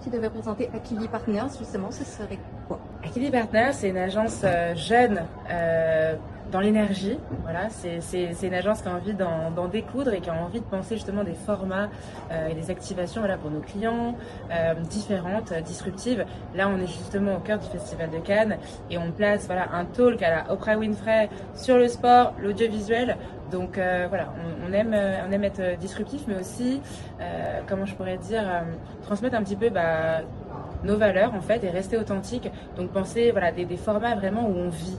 si tu devais présenter Akili Partners, justement, ce serait quoi? Akili Partners, c'est une agence jeune dans l'énergie. Voilà, c'est une agence qui a envie d'en découdre et qui a envie de penser justement des formats et des activations voilà, pour nos clients différentes, disruptives. Là, on est justement au cœur du Festival de Cannes et on place voilà, un talk à la Oprah Winfrey sur le sport, l'audiovisuel. Donc voilà, on aime être disruptif, mais aussi, comment je pourrais dire, transmettre un petit peu nos valeurs en fait et rester authentique. Donc penser voilà, des formats vraiment où on vit.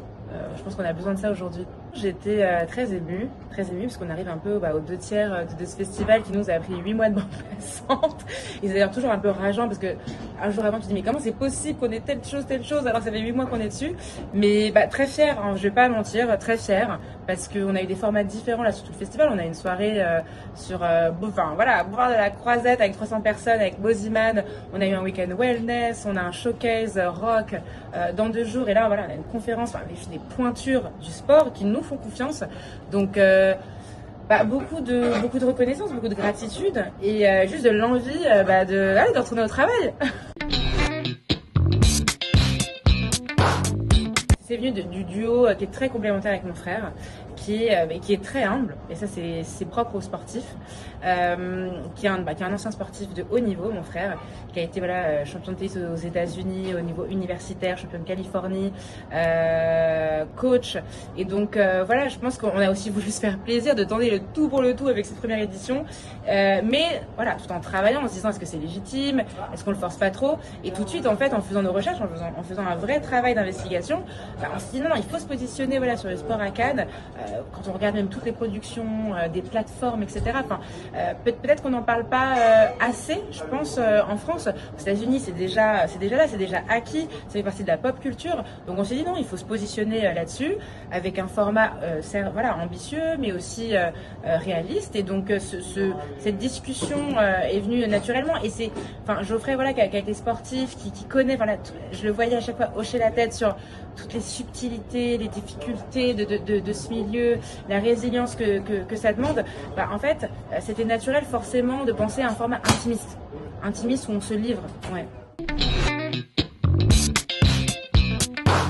Je pense qu'on a besoin de ça aujourd'hui. J'étais très émue parce qu'on arrive un peu aux 2/3 de ce festival qui nous a pris 8 mois de bande passante. Et c'est d'ailleurs toujours un peu rageant parce que un jour avant tu te dis mais comment c'est possible qu'on ait telle chose alors que ça fait 8 mois qu'on est dessus. Mais très fière, hein, je vais pas mentir, très fière parce qu'on a eu des formats différents là sur tout le festival. On a une soirée sur boulevard de la Croisette avec 300 personnes avec Boziman. On a eu un week-end wellness, on a un showcase rock dans 2 jours et là voilà on a une conférence avec des pointures du sport qui nous font confiance. Donc beaucoup de reconnaissance, beaucoup de gratitude et juste de l'envie de retourner au travail. C'est venu du duo qui est très complémentaire avec mon frère, qui est très humble, et ça c'est propre aux sportifs, qui est un ancien sportif de haut niveau, mon frère, qui a été champion de tennis aux États-Unis au niveau universitaire, champion de Californie, coach, et donc je pense qu'on a aussi voulu se faire plaisir de tenter le tout pour le tout avec cette première édition, mais voilà, tout en travaillant, en se disant est-ce que c'est légitime, est-ce qu'on le force pas trop, et tout de suite en fait en faisant nos recherches, en faisant un vrai travail d'investigation, on se dit non, il faut se positionner sur le sport à Cannes. Quand on regarde même toutes les productions, des plateformes, etc. Peut-être qu'on n'en parle pas assez, je pense, en France. Aux États-Unis, c'est déjà là, c'est déjà acquis, ça fait partie de la pop culture. Donc on s'est dit non, il faut se positionner là-dessus avec un format ambitieux, mais aussi réaliste. Et donc cette discussion est venue naturellement. Et c'est, Geoffrey, qui a été sportif, qui connaît, je le voyais à chaque fois hocher la tête sur toutes les subtilités, les difficultés de ce milieu, la résilience que ça demande. En fait, c'était naturel forcément de penser à un format intimiste où on se livre. Ouais.